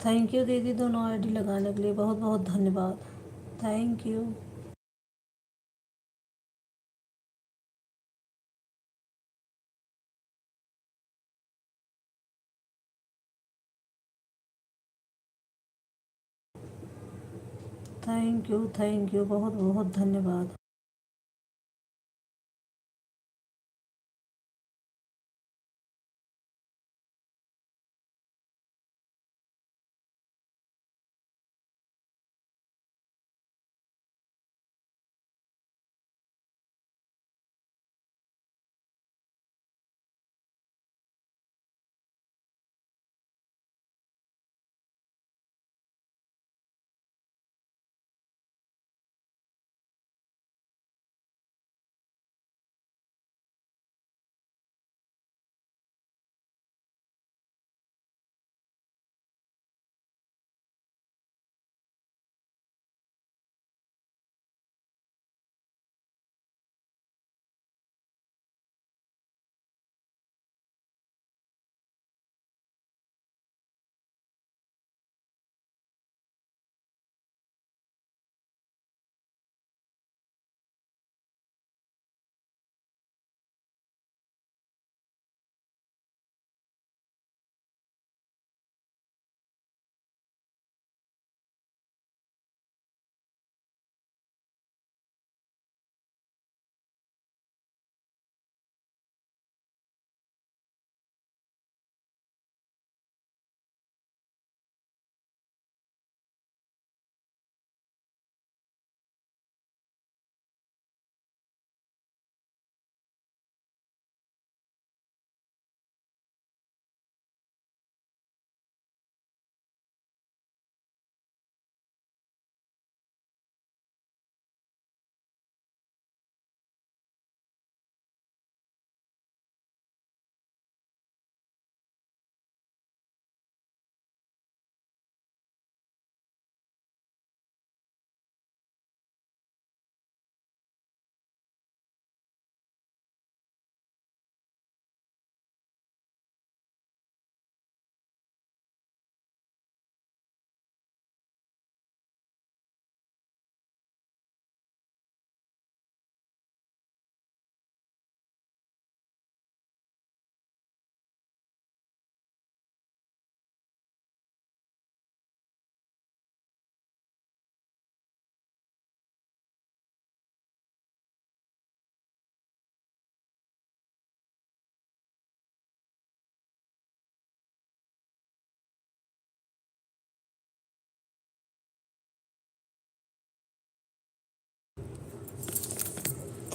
Thank you दीदी, दोनों ID लगाने के लिए बहुत बहुत धन्यवाद। Thank you. थैंक यू बहुत बहुत धन्यवाद।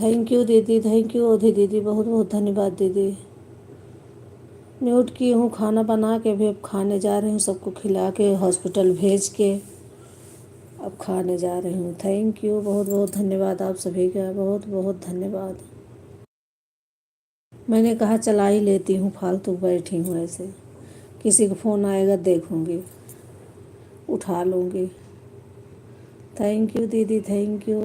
थैंक यू दीदी, थैंक यू ओधी दीदी, बहुत बहुत धन्यवाद दीदी। म्यूट की हूँ, खाना बना के भी अब खाने जा रही हूँ, सबको खिला के हॉस्पिटल भेज के अब खाने जा रही हूँ। थैंक यू, बहुत बहुत धन्यवाद आप सभी का, बहुत बहुत धन्यवाद। मैंने कहा चला ही लेती हूँ, फालतू बैठी हूँ ऐसे, किसी का फ़ोन आएगा देखूँगी, उठा लूँगी। थैंक यू दीदी, थैंक यू।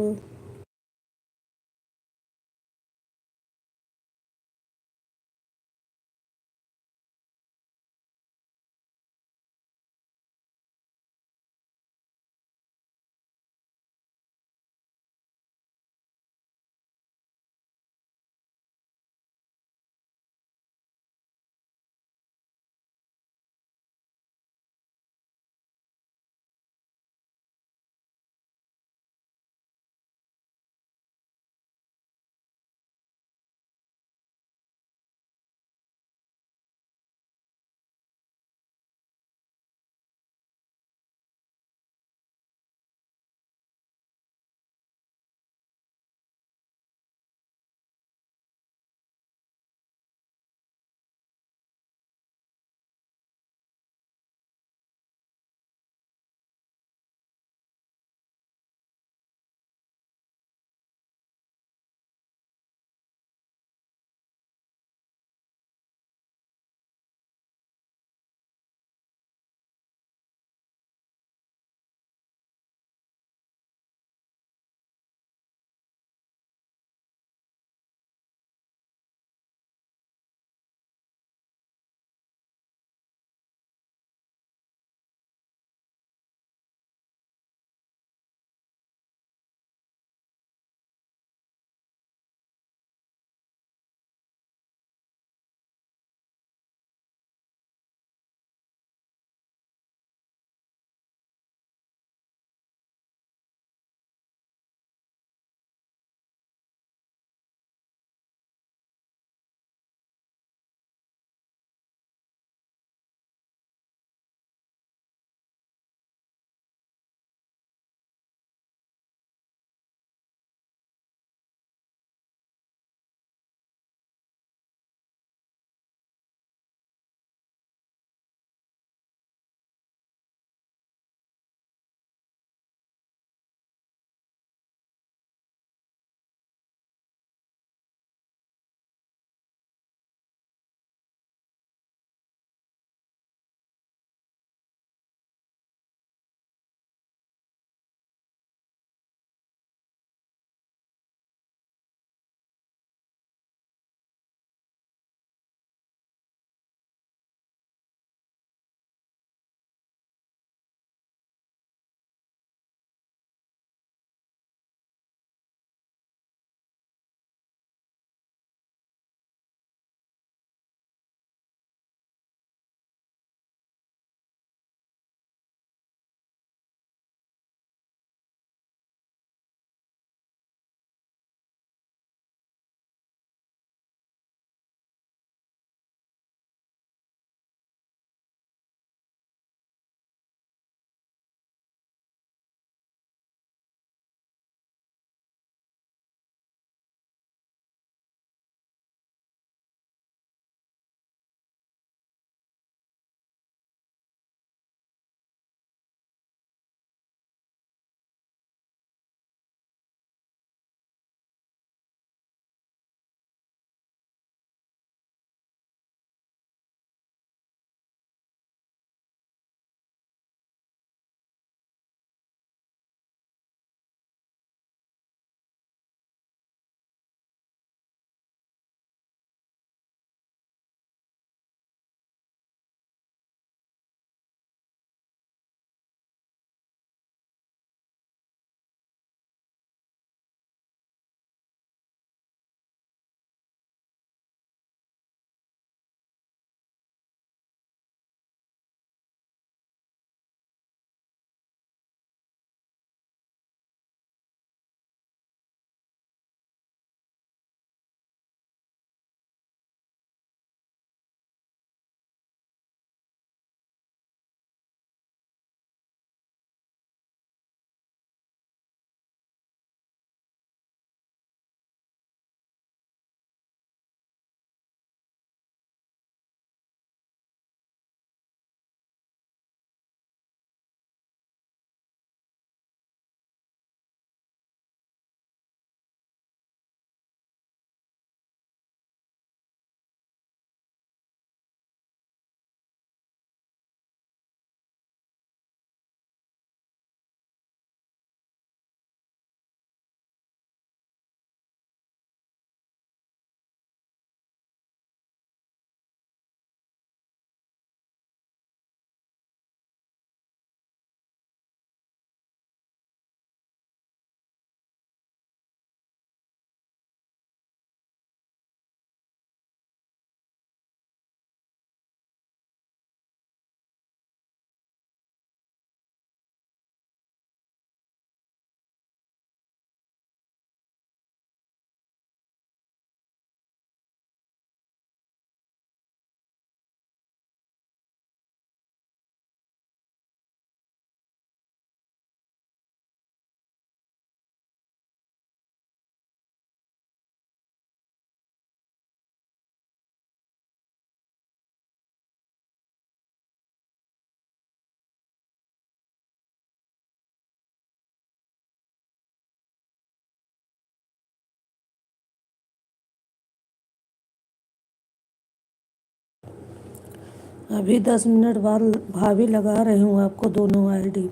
अभी 10 मिनट बाद भाभी लगा रही हूँ आपको दोनों आईडी।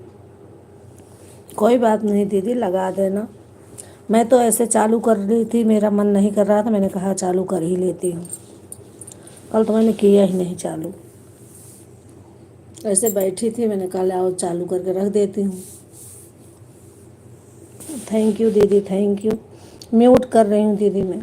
कोई बात नहीं दीदी, लगा देना। मैं तो ऐसे चालू कर रही थी, मेरा मन नहीं कर रहा था, मैंने कहा चालू कर ही लेती हूँ। कल तो मैंने किया ही नहीं चालू, ऐसे बैठी थी, मैंने कहा आओ चालू करके रख देती हूँ। थैंक यू दीदी, थैंक यू। म्यूट कर रही हूँ दीदी मैं।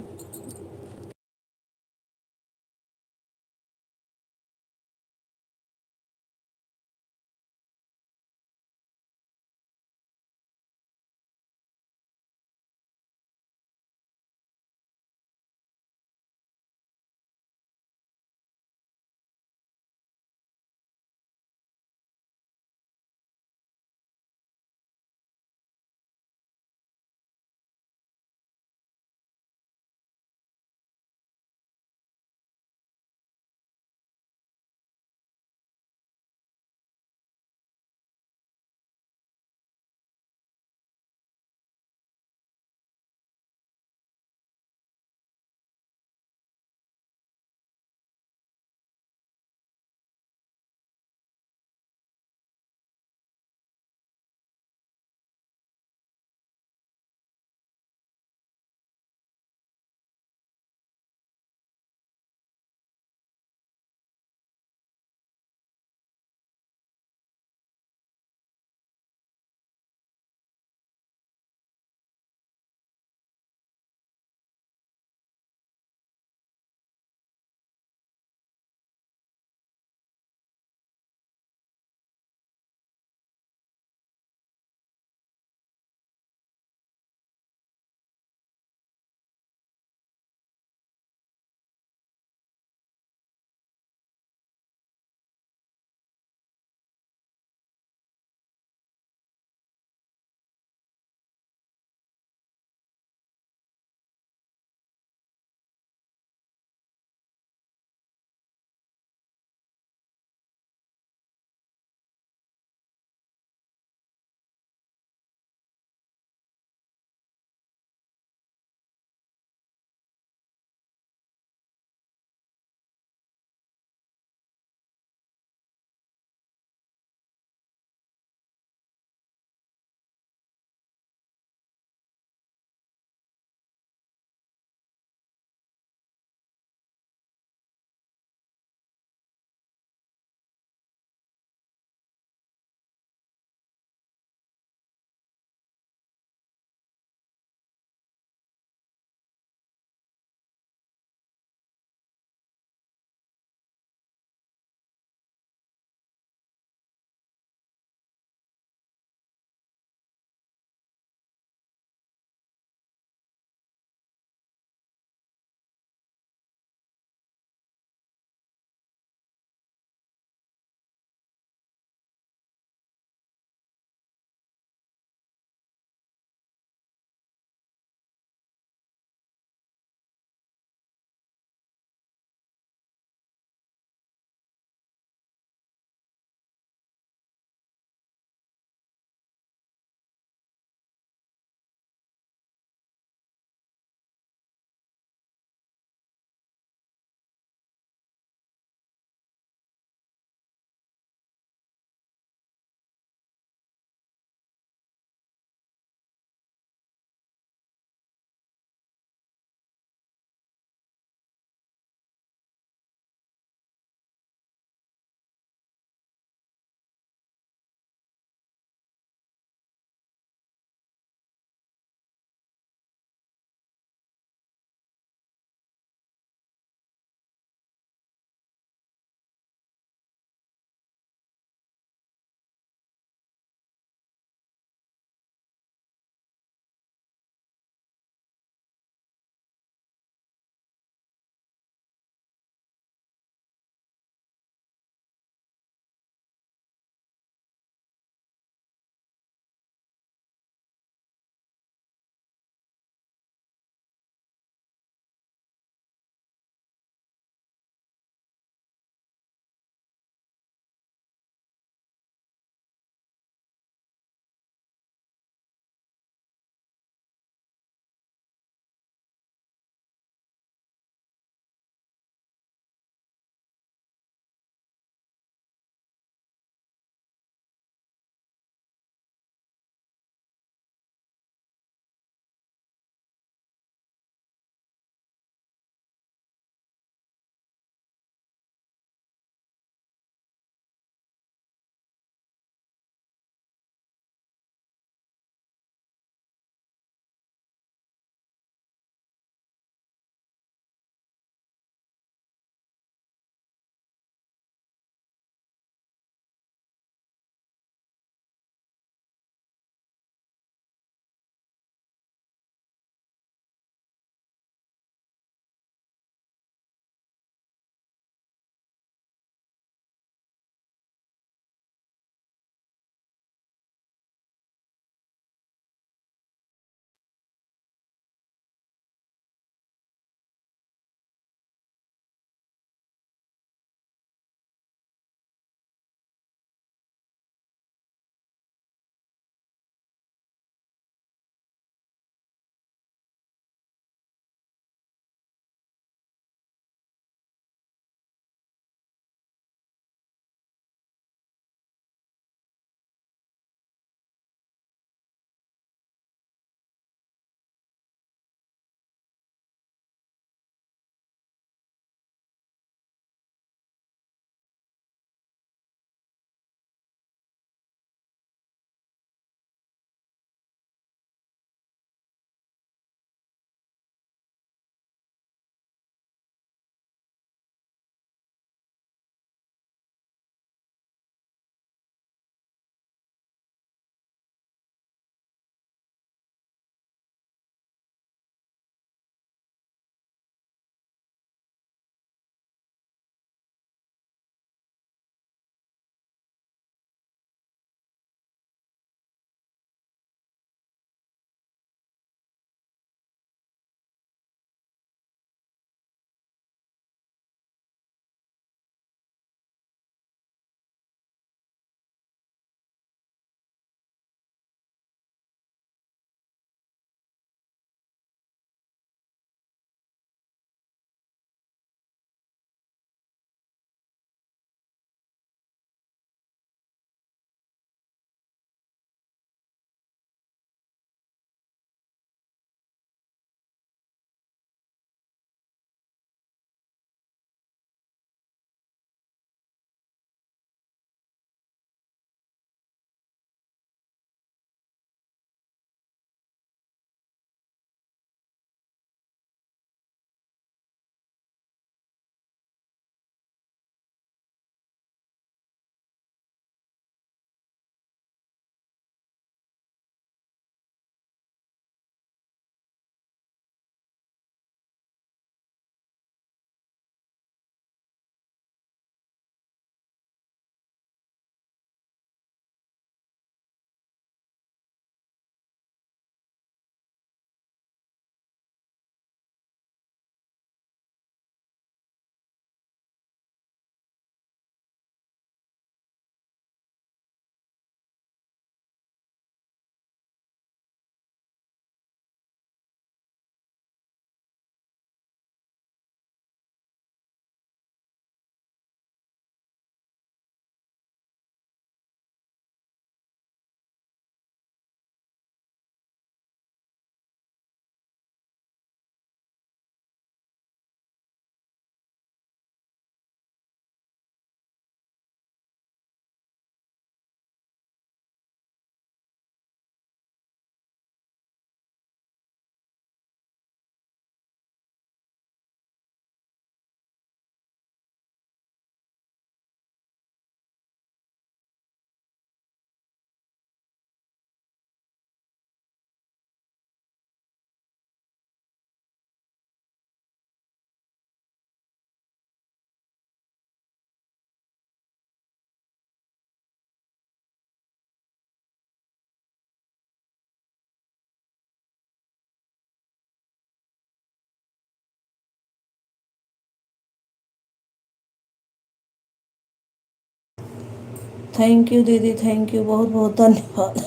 थैंक यू दीदी, थैंक यू, बहुत बहुत धन्यवाद।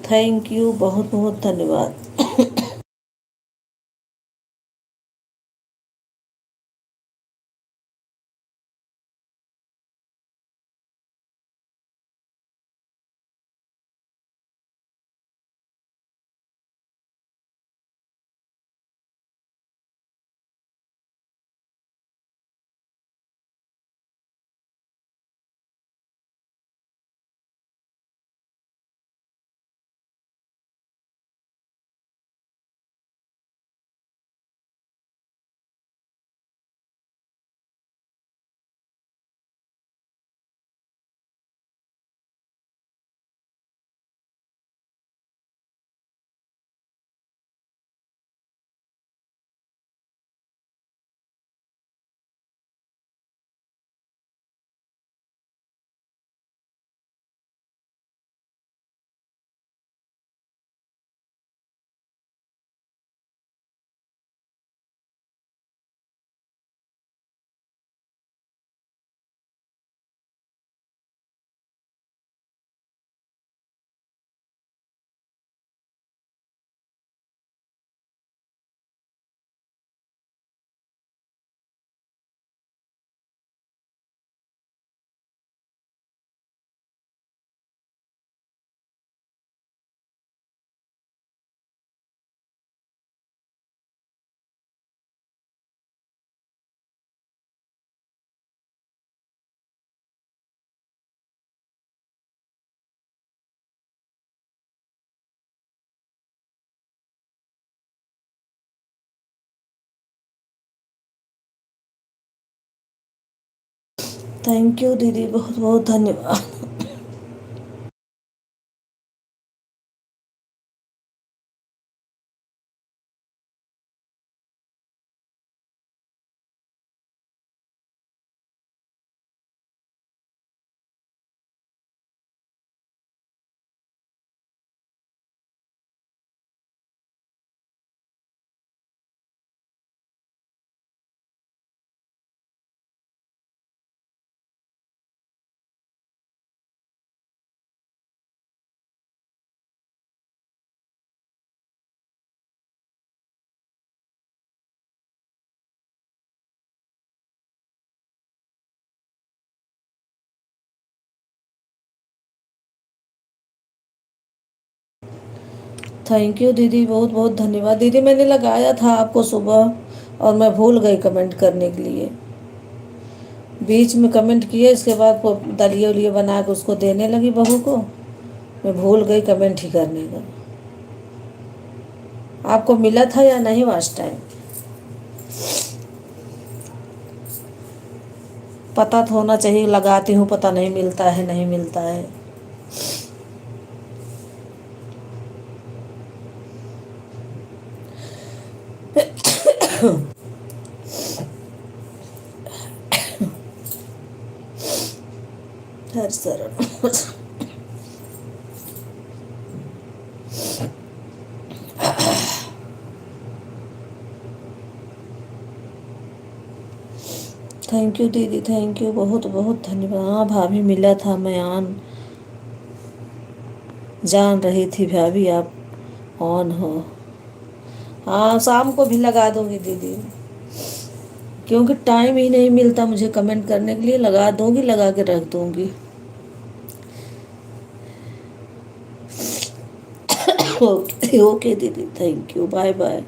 थैंक यू, बहुत बहुत धन्यवाद। थैंक यू दीदी, बहुत बहुत धन्यवाद। थैंक यू दीदी, बहुत बहुत धन्यवाद। दीदी मैंने लगाया था आपको सुबह, और मैं भूल गई कमेंट करने के लिए। बीच में कमेंट किए, इसके बाद वो दलिया उलिया बना के उसको देने लगी बहू को। मैं भूल गई कमेंट ही करने का। आपको मिला था या नहीं वास्ट टाइम? पता तो होना चाहिए, लगाती हूँ पता नहीं मिलता है, नहीं मिलता है। हर शरण। थैंक यू दीदी, थैंक यू, बहुत बहुत धन्यवाद। हाँ भाभी, मिला था, मैं जान रही थी भाभी आप ऑन हो। हाँ, शाम को भी लगा दूंगी दीदी, क्योंकि टाइम ही नहीं मिलता मुझे कमेंट करने के लिए। लगा दूंगी, लगा के रख दूंगी। ओके ओके दीदी, thank you, bye bye.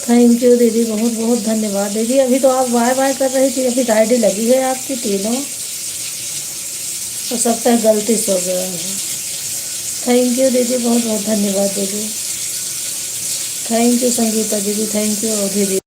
Thank you दीदी, बहुत बहुत धन्यवाद दीदी। अभी तो आप वाई वाई कर रही थी, अभी आईडी लगी है आपकी तीनों, हो सकता है गलती से हो गया है। थैंक यू दीदी, बहुत बहुत धन्यवाद दीदी। थैंक यू संगीता दीदी, थैंक यू दीदी।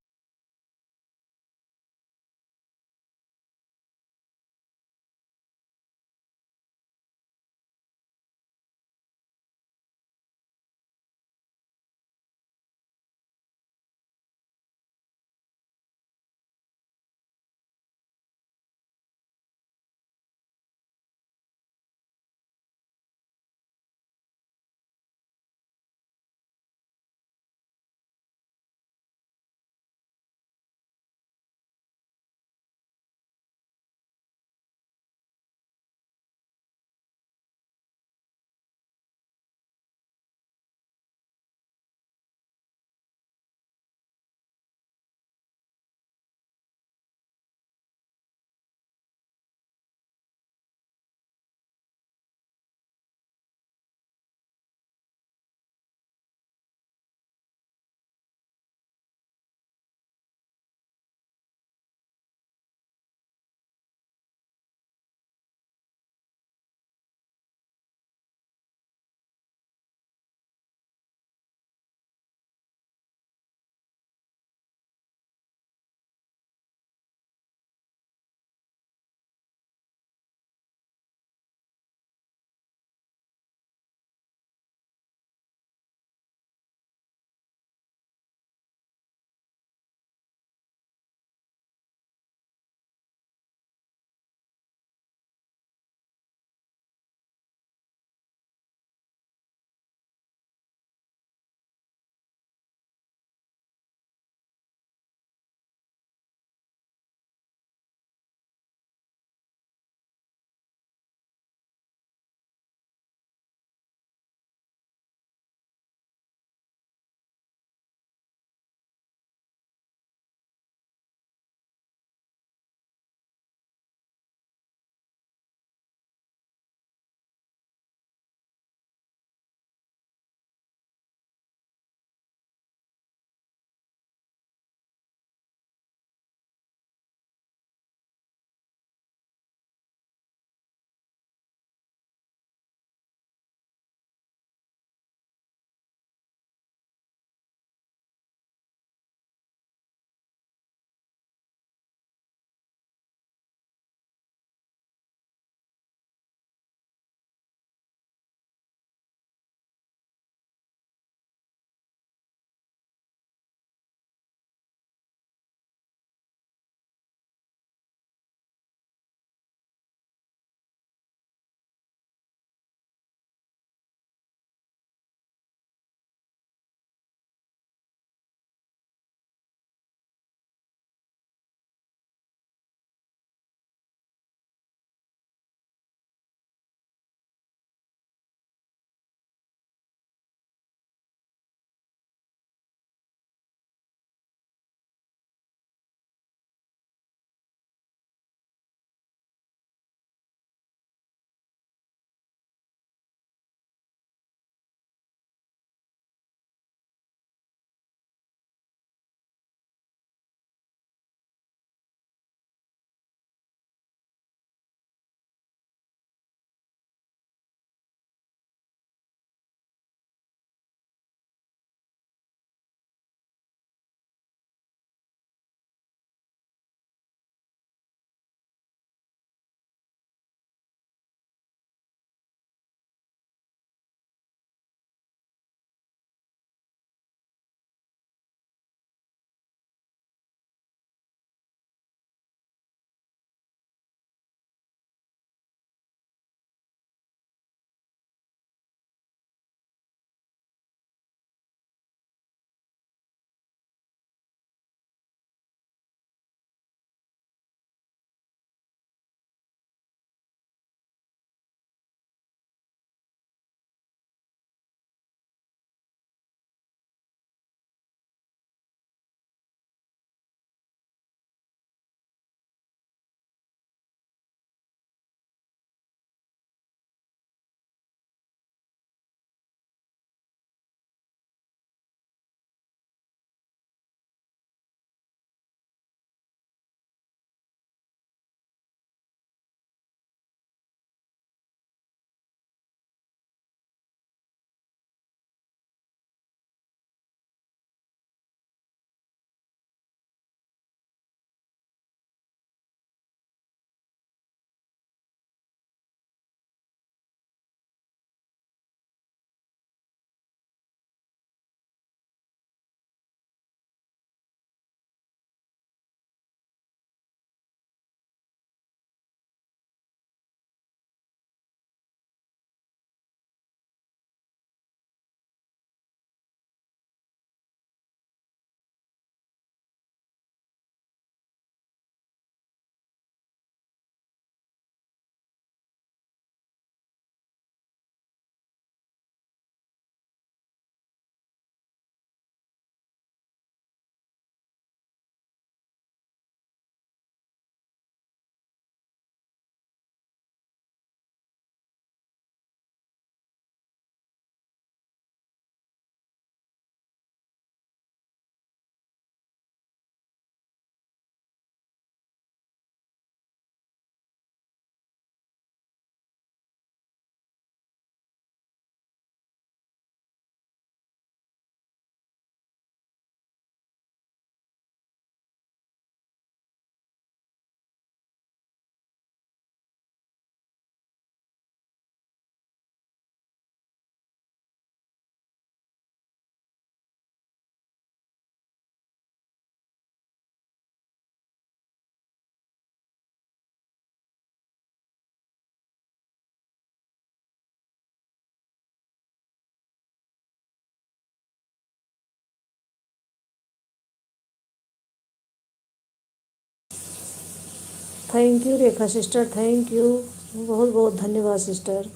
Thank you Rekha sister, thank you, बहुत बहुत धन्यवाद सिस्टर।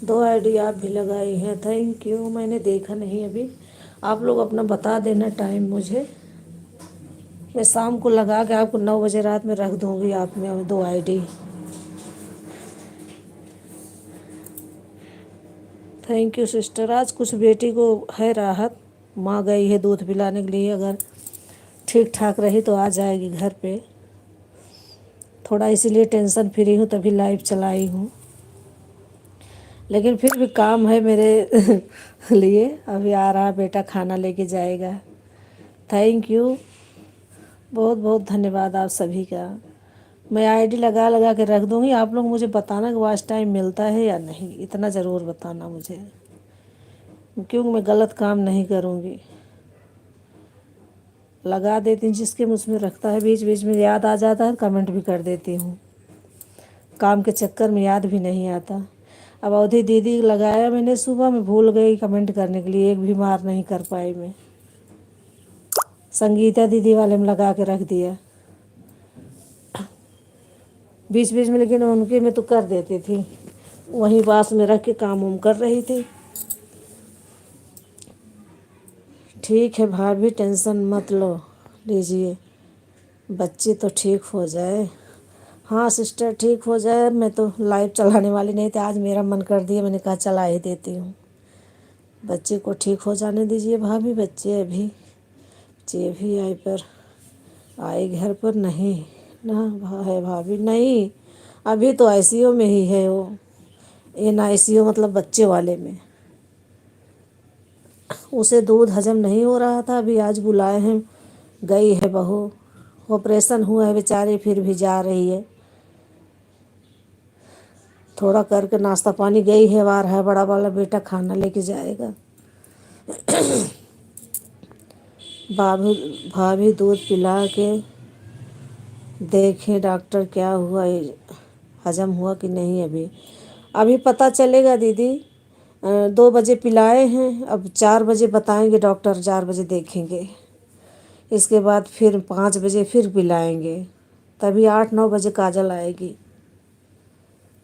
2 आईडी आप भी लगाई हैं, थैंक यू। मैंने देखा नहीं अभी, आप लोग अपना बता देना टाइम मुझे, मैं शाम को लगा के आपको 9 बजे रात में रख दूँगी आप में 2 आईडी। Thank you sister. आज कुछ बेटी को है राहत, माँ गई है दूध पिलाने के लिए, अगर ठीक ठाक रही तो आ जाएगी घर पे। थोड़ा इसीलिए टेंशन फ्री हूँ, तभी लाइव चलाई हूँ, लेकिन फिर भी काम है मेरे लिए। अभी आ रहा बेटा खाना लेके जाएगा। थैंक यू, बहुत बहुत धन्यवाद आप सभी का। मैं आईडी लगा लगा के रख दूँगी, आप लोग मुझे बताना कि वॉच टाइम मिलता है या नहीं, इतना ज़रूर बताना मुझे, क्योंकि मैं गलत काम नहीं करूँगी। लगा देती हूँ, जिसके मुझ में रखता है बीच बीच में याद आ जाता है, कमेंट भी कर देती हूँ, काम के चक्कर में याद भी नहीं आता। अब अवधि दीदी लगाया मैंने सुबह में, भूल गई कमेंट करने के लिए, एक भी मार नहीं कर पाई मैं। संगीता दीदी वाले में लगा के रख दिया बीच बीच में, लेकिन उनके में तो कर देती थी, वहीं पास में रख के काम उम कर रही थी। ठीक है भाभी, टेंशन मत लो लीजिए, बच्चे तो ठीक हो जाए। हाँ सिस्टर, ठीक हो जाए। मैं तो लाइव चलाने वाली नहीं थी, आज मेरा मन कर दिया, मैंने कहा चला ही देती हूँ। बच्चे को ठीक हो जाने दीजिए भाभी, बच्चे अभी आए पर आए घर पर नहीं ना है भाभी, नहीं अभी तो आईसीयू में ही है वो, NICU मतलब बच्चे वाले में। उसे दूध हजम नहीं हो रहा था, अभी आज बुलाए हैं, गई है बहू, ऑपरेशन हुआ है बेचारी, फिर भी जा रही है, थोड़ा करके नाश्ता पानी गई है। बार है बड़ा वाला बेटा खाना लेके जाएगा। भाभी भाभी दूध पिला के देखें डॉक्टर क्या हुआ, हजम हुआ कि नहीं। अभी अभी पता चलेगा दीदी। 2 बजे पिलाए हैं, अब 4 बजे बताएंगे डॉक्टर, 4 बजे देखेंगे, इसके बाद फिर 5 बजे फिर पिलाएंगे, तभी 8-9 बजे काजल आएगी।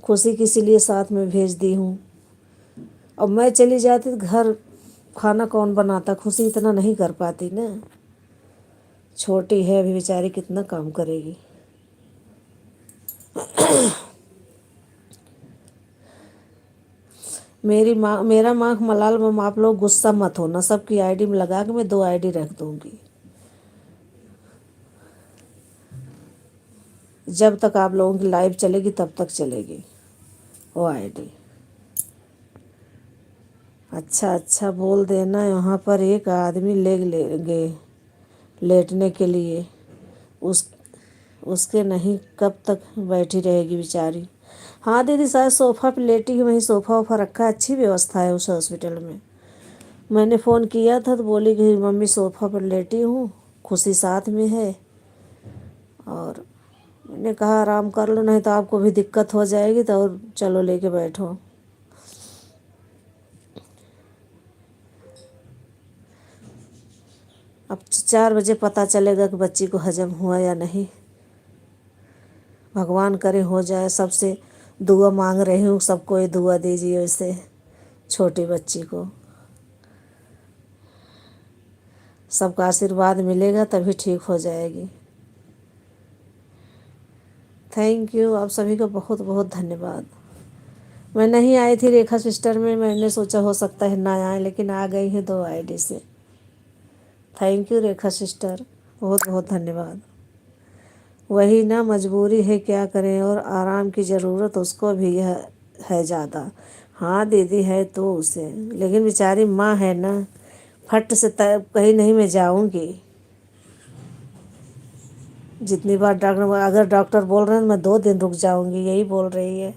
खुशी की इसीलिए साथ में भेज दी हूँ। अब मैं चली जाती तो घर खाना कौन बनाता, खुशी इतना नहीं कर पाती ना, छोटी है अभी बेचारी, कितना काम करेगी। मेरा माँ मलाल मम, आप लोग गुस्सा मत होना, सबकी आईडी में लगा के मैं 2 आईडी रख दूँगी, जब तक आप लोगों की लाइव चलेगी तब तक चलेगी वो आईडी। अच्छा अच्छा बोल देना, यहाँ पर एक आदमी लेंगे लेटने के लिए, उस उसके नहीं कब तक बैठी रहेगी बेचारी। हाँ दीदी, शायद सोफ़ा पे लेटी है, वहीं सोफ़ा वोफ़ा रखा है, अच्छी व्यवस्था है उस हॉस्पिटल में। मैंने फ़ोन किया था तो बोली कि मम्मी सोफ़ा पर लेटी हूँ, खुशी साथ में है, और मैंने कहा आराम कर लो, नहीं तो आपको भी दिक्कत हो जाएगी, तो और चलो लेके बैठो। अब 4 बजे पता चलेगा कि बच्ची को हजम हुआ या नहीं, भगवान करे हो जाए। सबसे दुआ मांग रही हूँ, सबको ये दुआ दीजिए उसे, छोटी बच्ची को सबका आशीर्वाद मिलेगा तभी ठीक हो जाएगी। थैंक यू, आप सभी का बहुत बहुत धन्यवाद। मैं नहीं आई थी रेखा सिस्टर में, मैंने सोचा हो सकता है ना आए, लेकिन आ गई हैं 2 आईडी से। थैंक यू रेखा सिस्टर, बहुत बहुत धन्यवाद। वही ना, मजबूरी है क्या करें, और आराम की ज़रूरत उसको भी है ज़्यादा। हाँ दीदी है तो उसे, लेकिन बेचारी माँ है ना, फट से कहीं नहीं मैं जाऊँगी। जितनी बार डॉक्टर, अगर डॉक्टर बोल रहे हैं मैं 2 दिन रुक जाऊँगी, यही बोल रही है।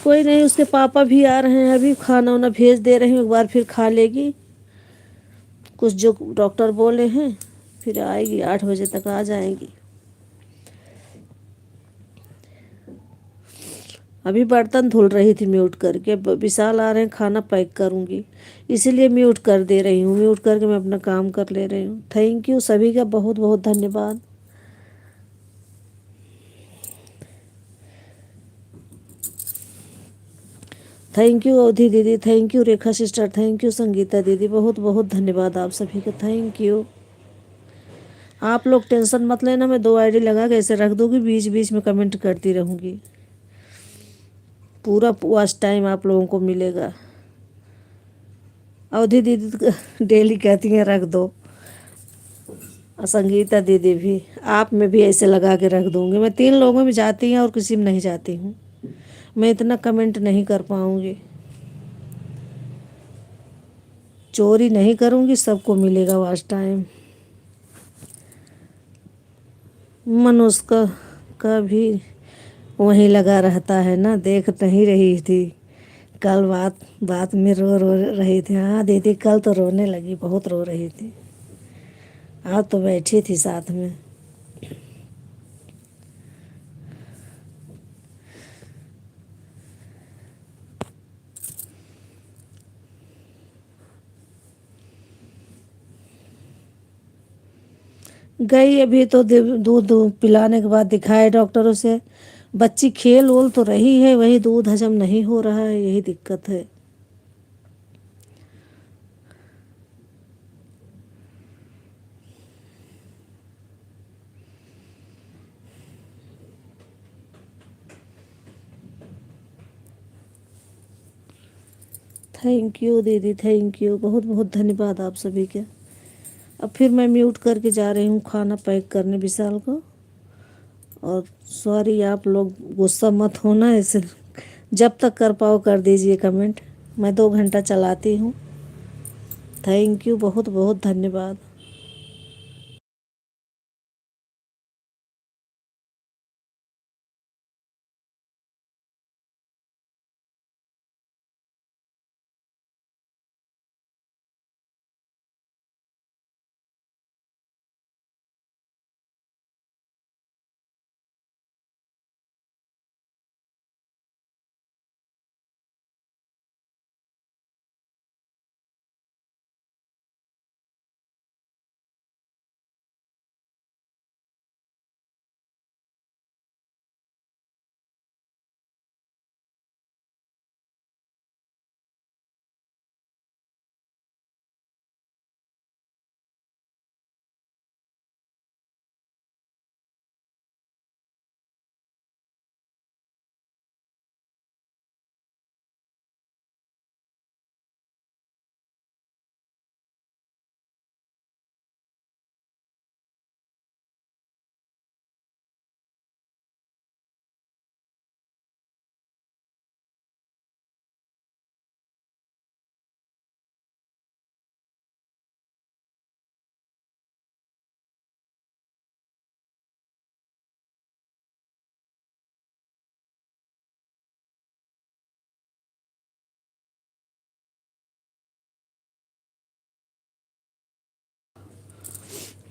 कोई नहीं, उसके पापा भी आ रहे हैं, अभी खाना वाना भेज दे रही हूँ, एक बार फिर खा लेगी कुछ जो डॉक्टर बोले हैं, फिर आएगी, 8 बजे तक आ जाएगी। अभी बर्तन धुल रही थी म्यूट करके। विशाल आ रहे हैं, खाना पैक करूँगी, इसीलिए म्यूट कर दे रही हूँ। म्यूट करके मैं अपना काम कर ले रही हूँ। थैंक यू सभी का, बहुत बहुत धन्यवाद। थैंक यू अवधि दीदी, thank you Rekha sister, thank you Sangeeta दीदी, बहुत बहुत धन्यवाद आप सभी का, थैंक यू। आप लोग टेंशन मत लेना, मैं 2 आईडी लगा के ऐसे रख दूँगी, बीच बीच में कमेंट करती रहूँगी। पूरा वॉच टाइम आप लोगों को मिलेगा। अवधि दीदी तो डेली कहती हैं रख दो, और संगीता दीदी भी। आप में भी ऐसे लगा के रख दूँगी। मैं 3 लोगों में जाती हैं और किसी में नहीं जाती हूँ। मैं इतना कमेंट नहीं कर पाऊँगी, चोरी नहीं करूँगी, सबको मिलेगा वॉच टाइम। मनुष्य का भी वहीं लगा रहता है ना, देख नहीं रही थी कल बात बात में रो रही थी। हाँ दीदी, कल तो रोने लगी, बहुत रो रही थी। आज तो बैठी थी साथ में। गई अभी तो दूध पिलाने के बाद दिखाए डॉक्टरों से। बच्ची खेल वोल तो रही है, वही दूध हजम नहीं हो रहा है, यही दिक्कत है। थैंक यू दीदी, थैंक यू, बहुत बहुत धन्यवाद आप सभी के। अब फिर मैं म्यूट करके जा रही हूँ खाना पैक करने विशाल को। और सॉरी, आप लोग गुस्सा मत होना, ऐसे जब तक कर पाओ कर दीजिए कमेंट। मैं 2 घंटा चलाती हूँ। थैंक यू, बहुत बहुत धन्यवाद।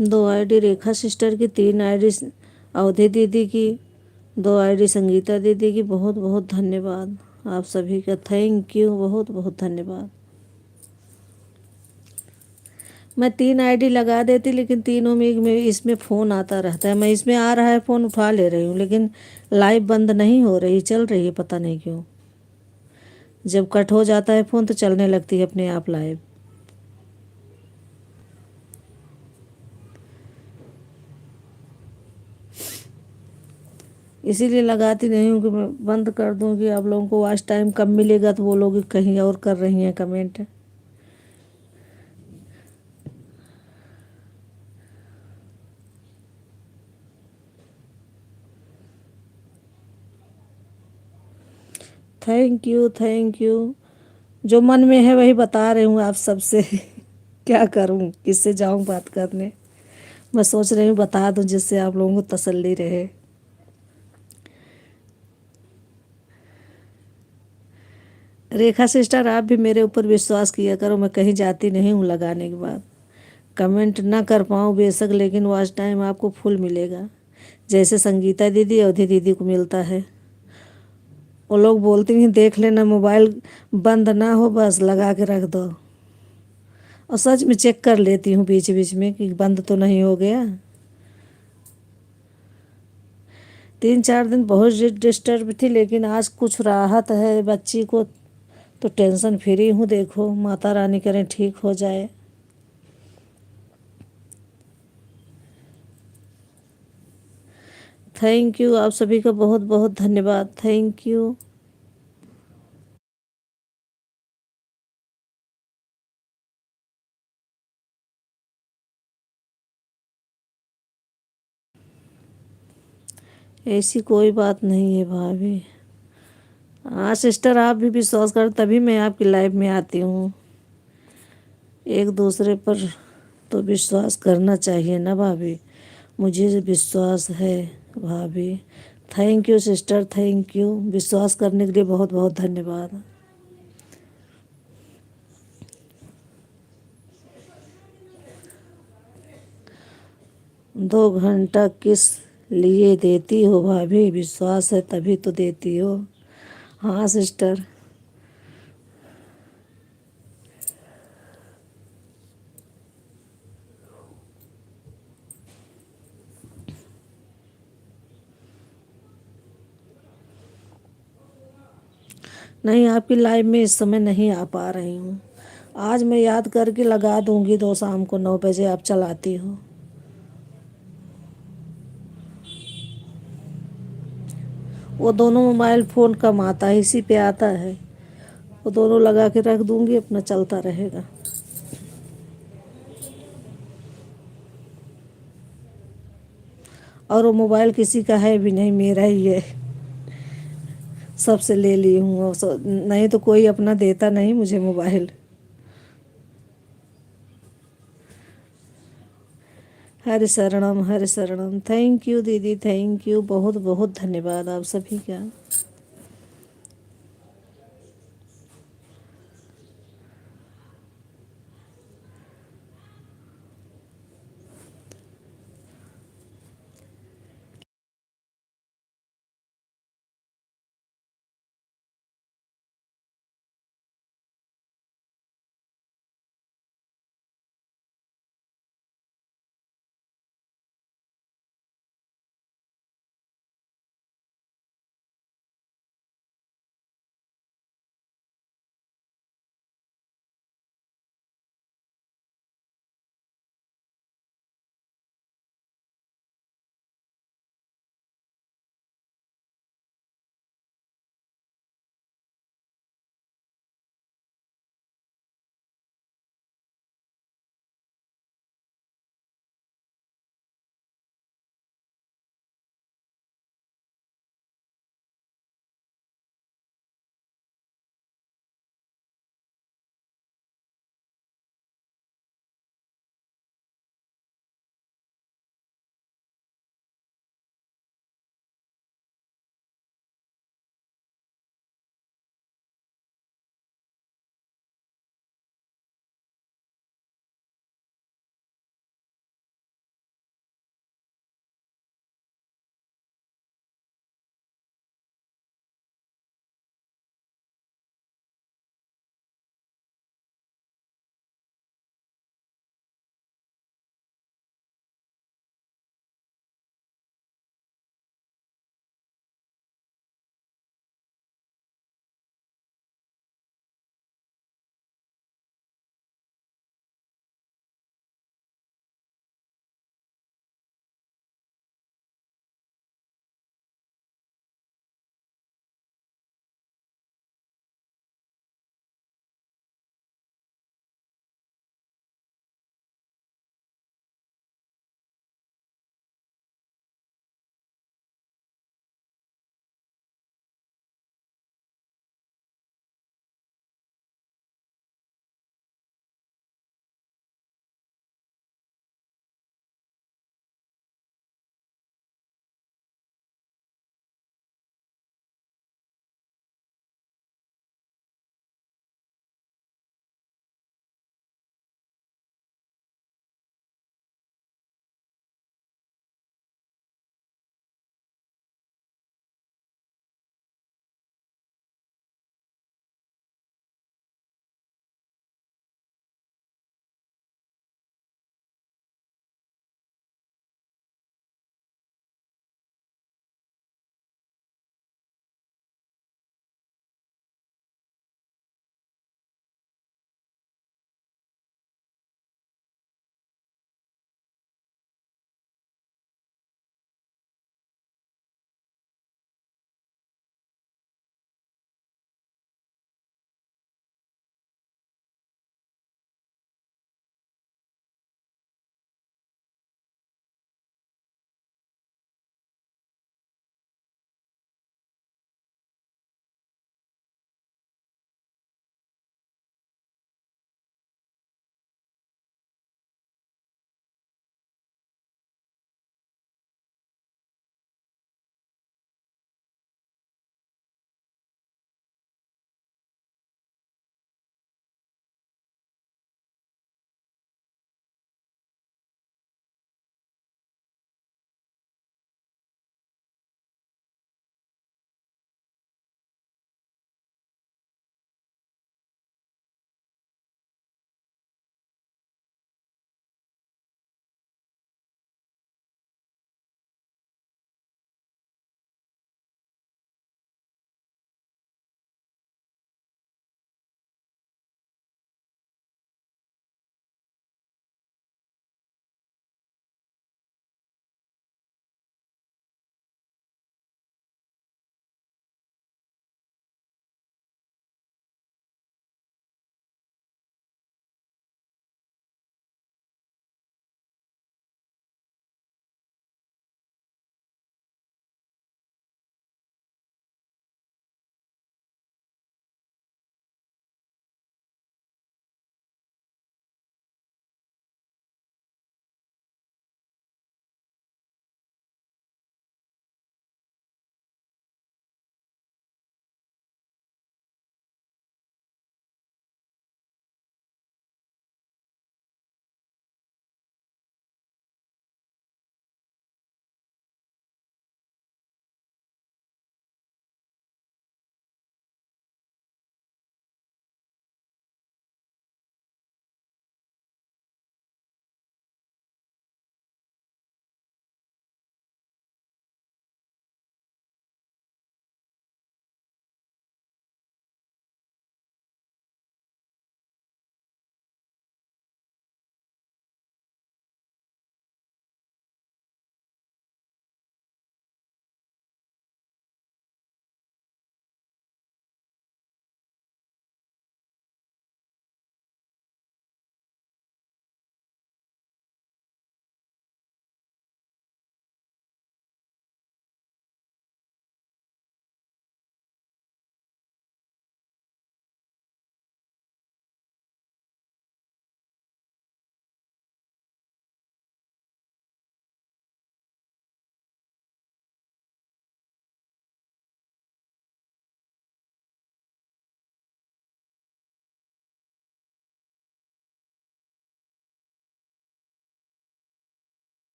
दो आईडी रेखा सिस्टर की, 3 आईडी अवधि दीदी की, 2 आईडी संगीता दीदी की। बहुत बहुत धन्यवाद आप सभी का, थैंक यू, बहुत बहुत धन्यवाद। मैं 3 आईडी लगा देती, लेकिन तीनों में इसमें फ़ोन आता रहता है। मैं इसमें आ रहा है फ़ोन, उठा ले रही हूँ, लेकिन लाइव बंद नहीं हो रही, चल रही है, पता नहीं क्यों। जब कट हो जाता है फ़ोन तो चलने लगती है अपने आप लाइव। इसीलिए लगाती नहीं हूँ कि मैं बंद कर दूँ कि आप लोगों को वॉच टाइम कम मिलेगा, तो वो लोग कहीं और कर रही हैं comment. Thank you, thank you. जो मन में है वही बता रही हूँ आप सबसे। क्या करूँ, किससे जाऊँ बात करने। मैं सोच रही हूँ बता दूँ, जिससे आप लोगों को तसल्ली रहे। रेखा सिस्टर, आप भी मेरे ऊपर विश्वास किया करो, मैं कहीं जाती नहीं हूँ लगाने के बाद। कमेंट ना कर पाऊँ बेशक, लेकिन वॉच टाइम आपको फुल मिलेगा, जैसे संगीता दीदी अवधि दीदी को मिलता है। वो लोग बोलती हैं देख लेना, मोबाइल बंद ना हो बस लगा के रख दो। और सच में चेक कर लेती हूँ बीच बीच में कि बंद तो नहीं हो गया। 3-4 दिन बहुत डिस्टर्ब थी, लेकिन आज कुछ राहत है बच्ची को, तो टेंशन फ्री हूँ। देखो माता रानी करें ठीक हो जाए। थैंक यू, आप सभी का बहुत बहुत धन्यवाद। Thank you. ऐसी कोई बात नहीं है भाभी। हाँ सिस्टर, आप भी विश्वास करो तभी मैं आपकी लाइफ में आती हूँ। एक दूसरे पर तो विश्वास करना चाहिए ना भाभी। मुझे विश्वास है भाभी। Thank you sister, thank you. विश्वास करने के लिए बहुत बहुत धन्यवाद। 2 घंटा किस लिए देती हो भाभी? विश्वास है तभी तो देती हो। हाँ सिस्टर। नहीं, आपकी लाइफ में इस समय नहीं आ पा रही हूँ। आज मैं याद करके लगा दूंगी, 2 शाम को 9 बजे आप चलाती हो। वो दोनों मोबाइल फ़ोन कम आता है, इसी पे आता है। वो दोनों लगा के रख दूंगी, अपना चलता रहेगा। और वो मोबाइल किसी का है भी नहीं, मेरा ही है। सबसे ले ली हूँ नहीं तो कोई अपना देता नहीं मुझे मोबाइल। हरे शरणम, हरे शरणम। थैंक यू दीदी, थैंक यू। बहुत बहुत धन्यवाद आप सभी का।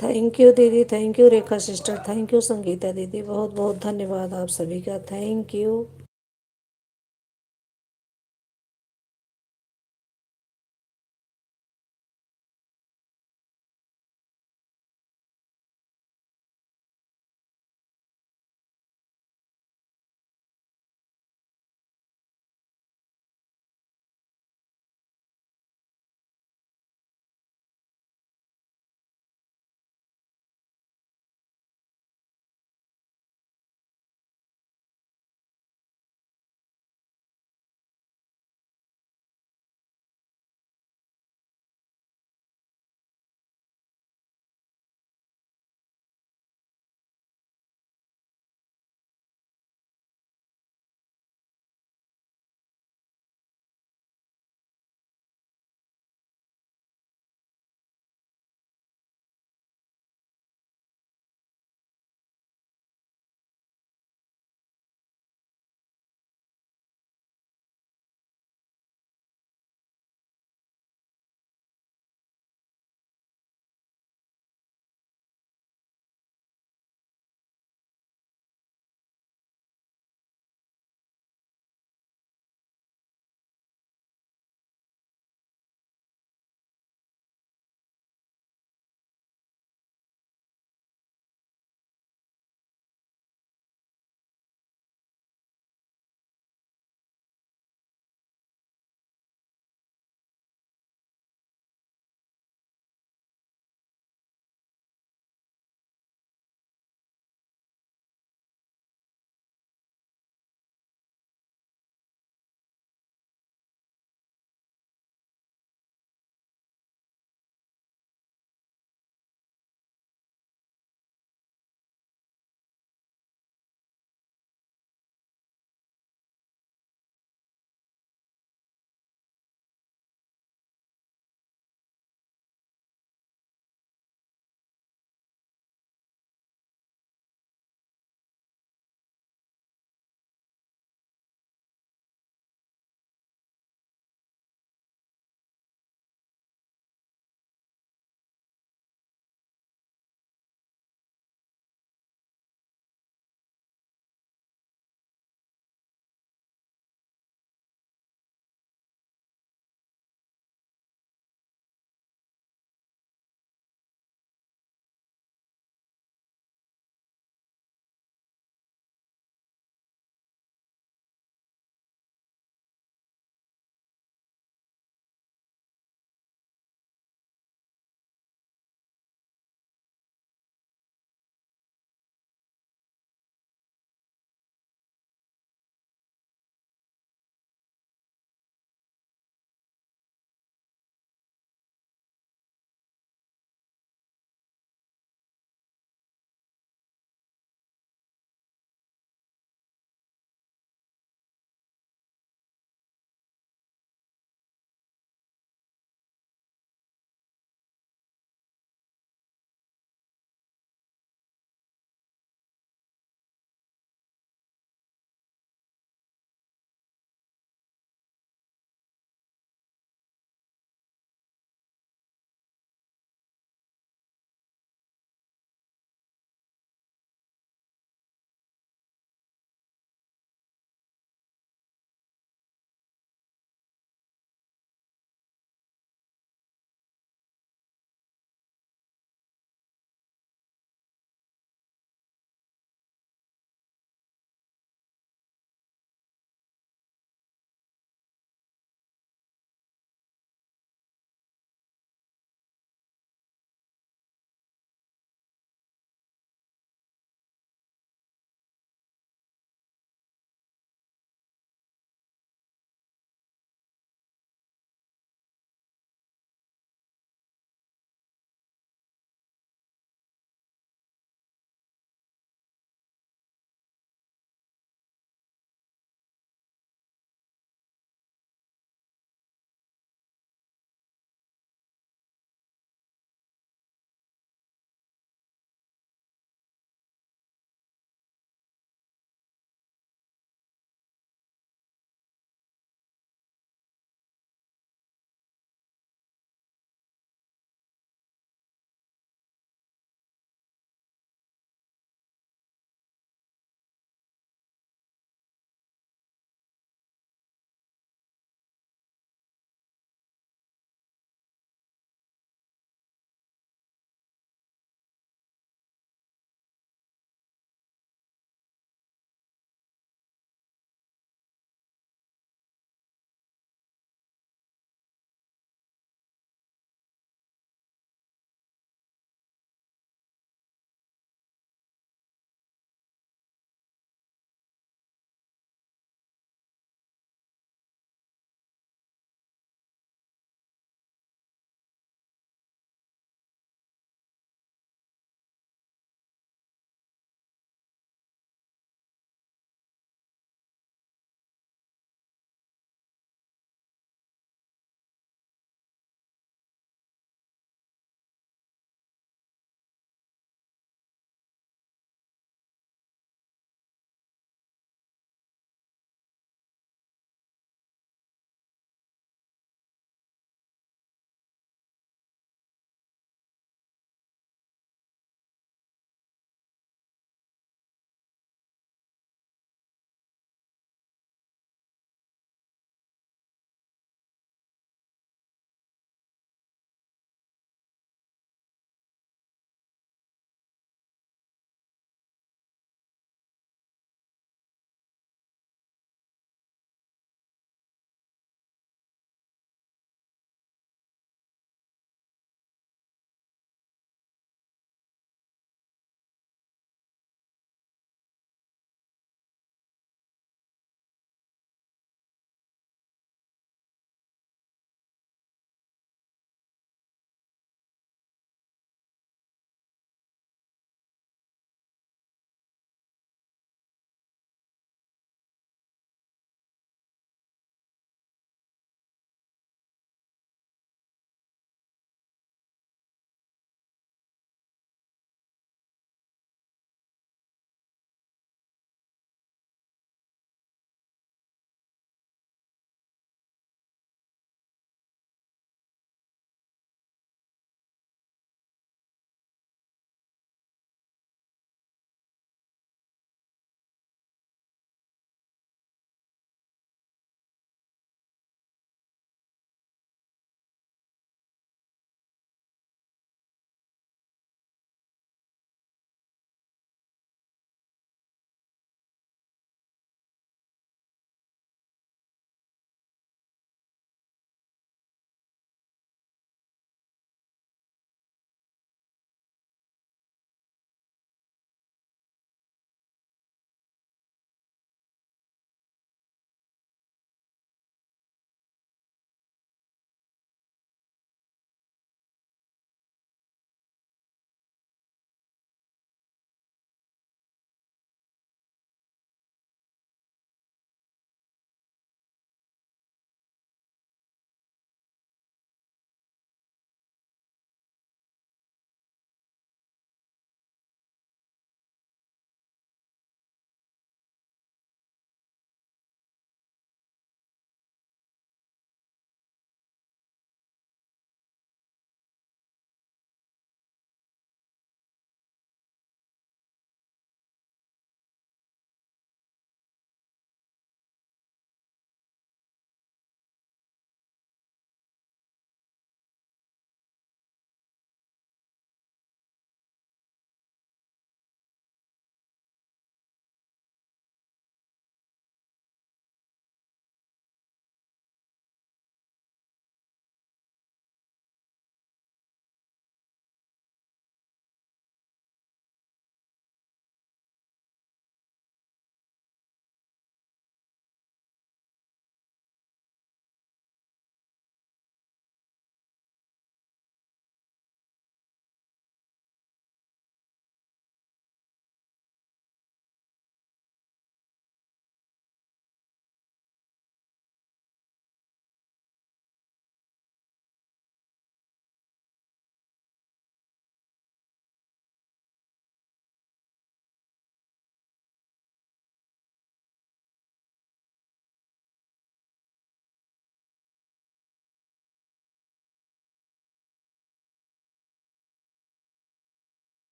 थैंक यू दीदी, thank you Rekha sister, thank you Sangeeta दीदी, बहुत बहुत धन्यवाद आप सभी का, थैंक यू।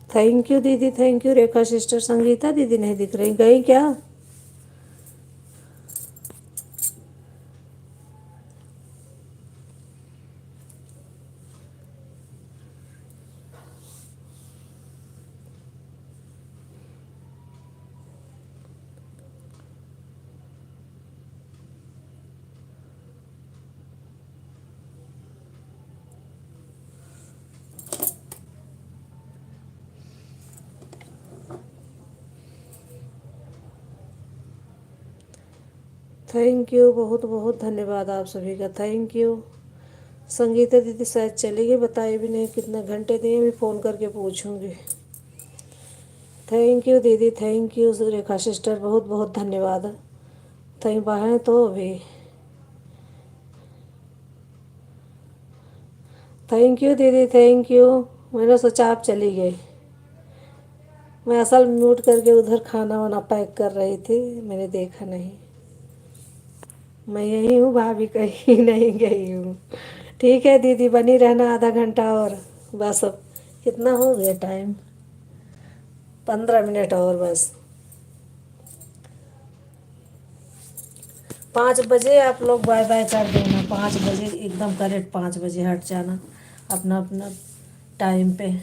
थैंक यू दीदी, thank you. Rekha sister, Sangeeta दीदी नहीं दिख रही, गई क्या? थैंक यू, बहुत बहुत धन्यवाद आप सभी का, थैंक यू। संगीता दीदी शायद चली गई, बताए भी नहीं कितने घंटे दिए, भी फ़ोन करके पूछूंगी। थैंक यू दीदी, थैंक यू। रेखा सिस्टर, बहुत बहुत धन्यवाद। थैंक बाहें तो भी थैंक यू दीदी, थैंक यू। मैंने सोचा आप चली गई। मैं असल म्यूट करके उधर खाना वाना पैक कर रही थी, मैंने देखा नहीं। मैं यही हूँ भाभी, कहीं नहीं गई हूँ। ठीक है दीदी, बनी रहना आधा घंटा और। बस अब कितना हो गया टाइम? 15 मिनट और बस। 5 बजे आप लोग बाय बाय कर देना। 5 बजे एकदम करेक्ट, 5 बजे हट जाना अपना अपना टाइम पे,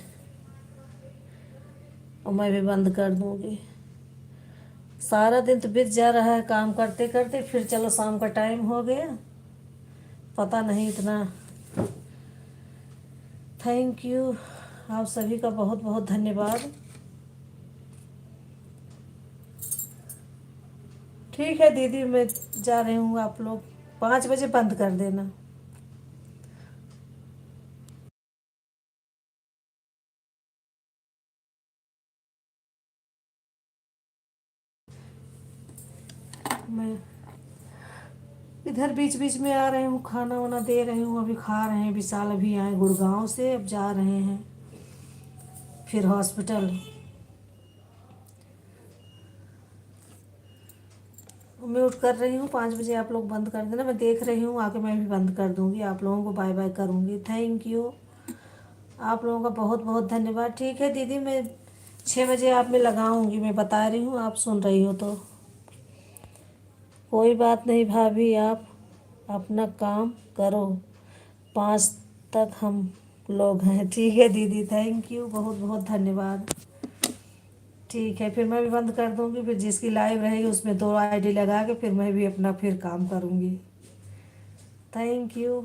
और मैं भी बंद कर दूँगी। सारा दिन तो बीत जा रहा है काम करते करते, फिर चलो शाम का टाइम हो गया, पता नहीं इतना। थैंक यू, आप सभी का बहुत बहुत धन्यवाद। ठीक है दीदी, मैं जा रही हूँ, आप लोग 5 बजे बंद कर देना। मैं इधर बीच बीच में आ रही हूँ, खाना वाना दे रही हूँ, अभी खा रहे हैं। विशाल अभी आए गुड़गांव से, अब जा रहे हैं फिर हॉस्पिटल। म्यूट कर रही हूँ, 5 बजे आप लोग बंद कर देना। मैं देख रही हूँ आके, मैं भी बंद कर दूँगी, आप लोगों को बाय बाय करूँगी। थैंक यू, आप लोगों का बहुत बहुत धन्यवाद। ठीक है दीदी, मैं 6 बजे आप में लगाऊँगी, मैं बता रही हूँ, आप सुन रही हो तो। कोई बात नहीं भाभी, आप अपना काम करो, 5 तक हम लोग हैं। ठीक है दीदी, थैंक यू, बहुत बहुत धन्यवाद। ठीक है, फिर मैं भी बंद कर दूँगी, फिर जिसकी लाइव रहेगी उसमें 2 आईडी लगा के फिर मैं भी अपना फिर काम करूँगी। Thank you.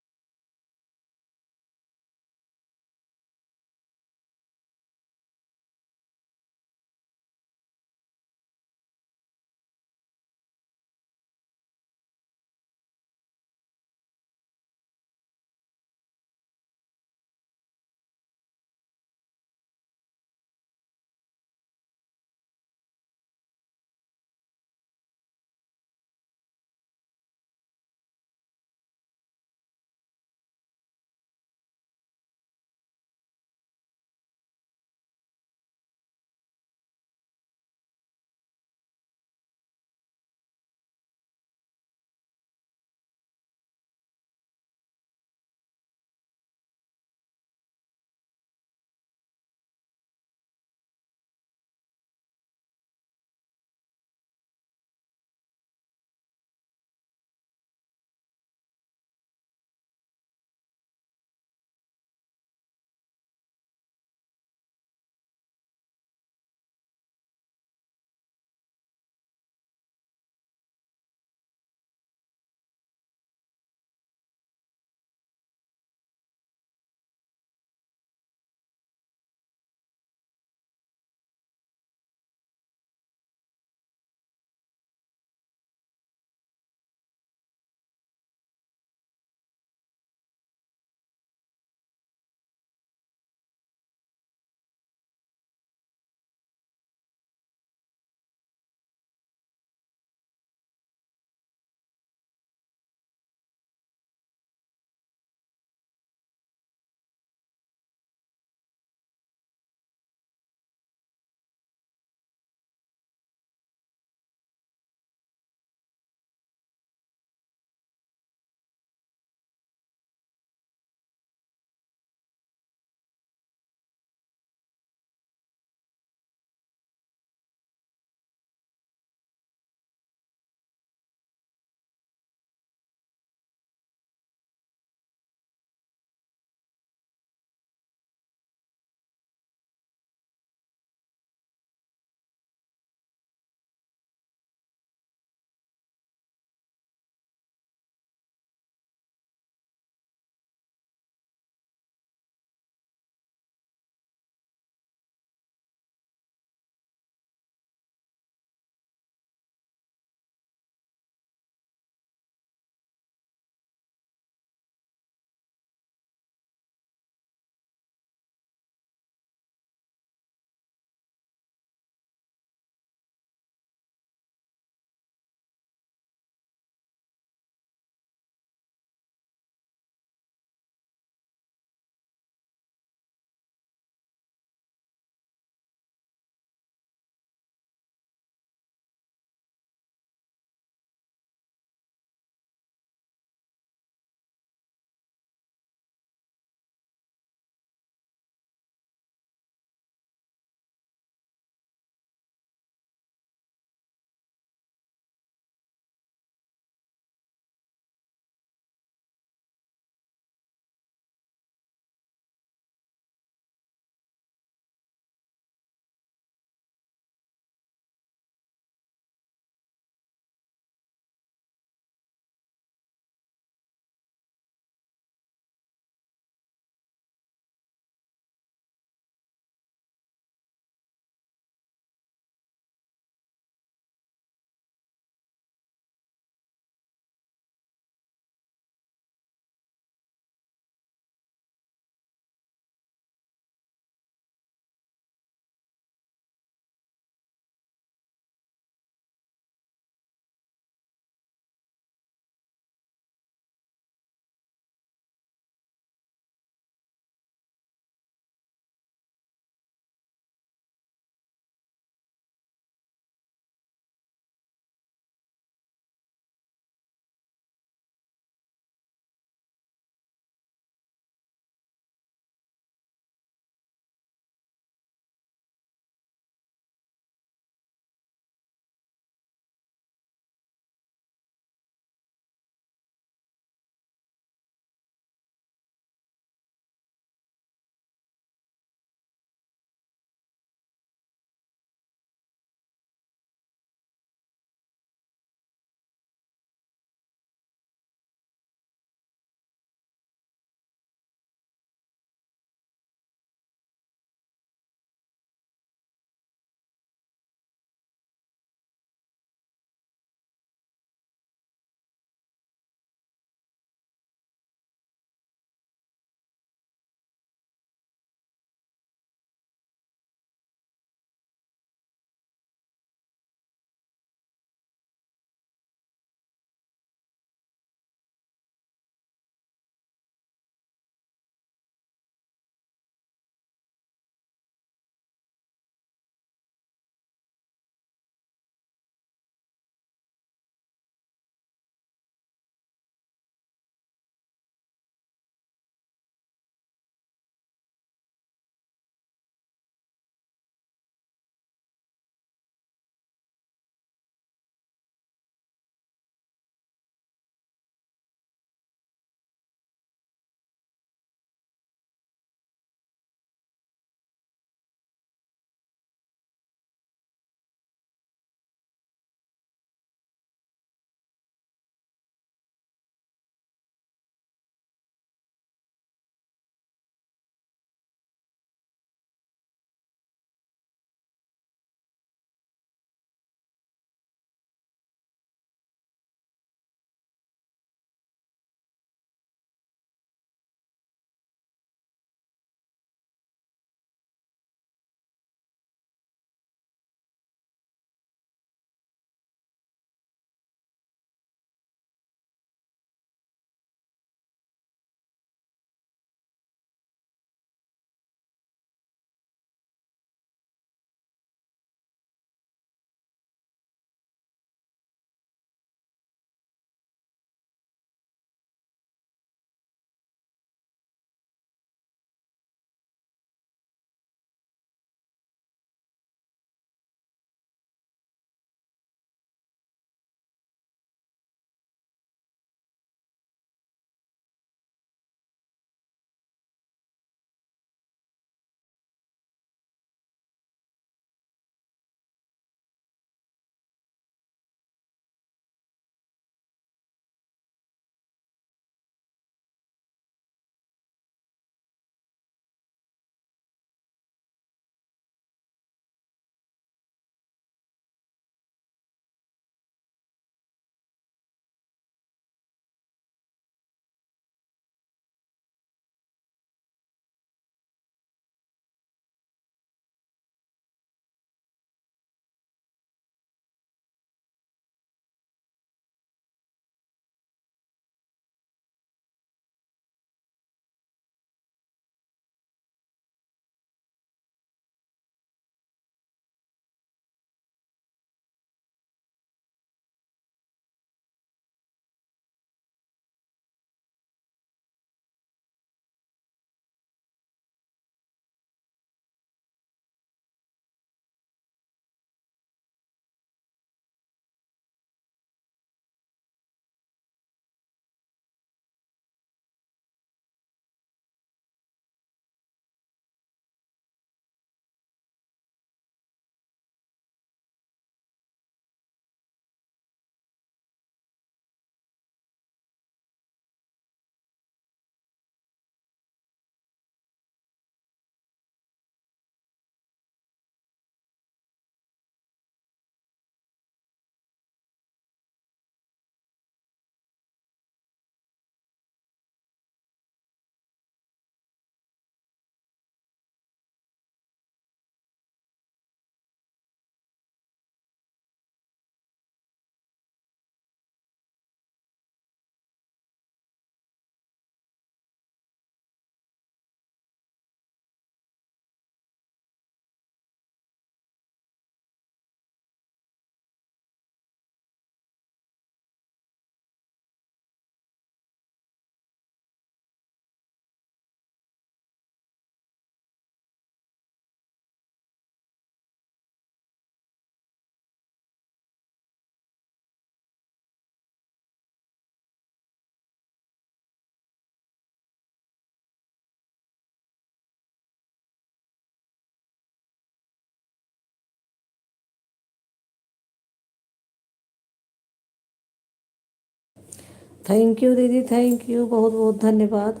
थैंक यू दीदी, थैंक यू, बहुत बहुत धन्यवाद।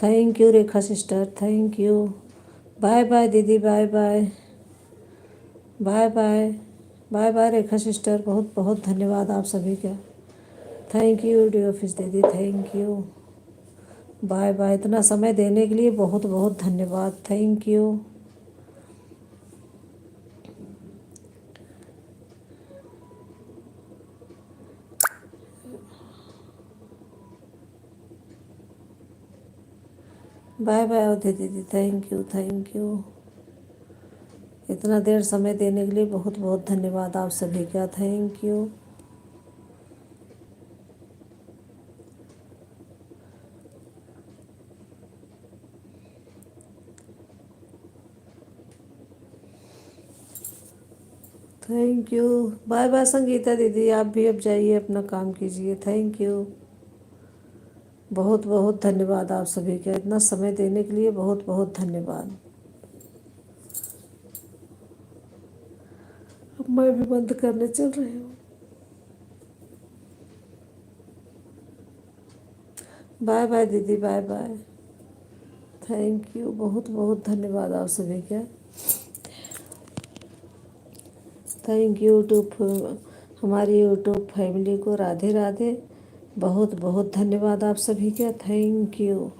Thank you Rekha sister, thank you. Bye bye दीदी, bye bye, bye bye, bye bye Rekha sister, बहुत बहुत धन्यवाद आप सभी का। थैंक यू डी ऑफिस दीदी, थैंक यू। बाय बाय, इतना समय देने के लिए बहुत बहुत धन्यवाद, थैंक यू। बाय बाय अवधि दीदी, थैंक यू, थैंक यू। इतना देर समय देने के लिए बहुत बहुत धन्यवाद आप सभी का, thank you. Thank you. Bye bye Sangeeta दीदी, आप भी अब जाइए अपना काम कीजिए, थैंक यू। बहुत बहुत धन्यवाद आप सभी का, इतना समय देने के लिए बहुत बहुत धन्यवाद। अब मैं भी बंद करने चल रही हूँ। बाय बाय दीदी, बाय बाय, थैंक यू, बहुत बहुत धन्यवाद आप सभी का। थैंक यू यूट्यूब, हमारी यूट्यूब फैमिली को राधे राधे, बहुत बहुत धन्यवाद आप सभी का, थैंक यू।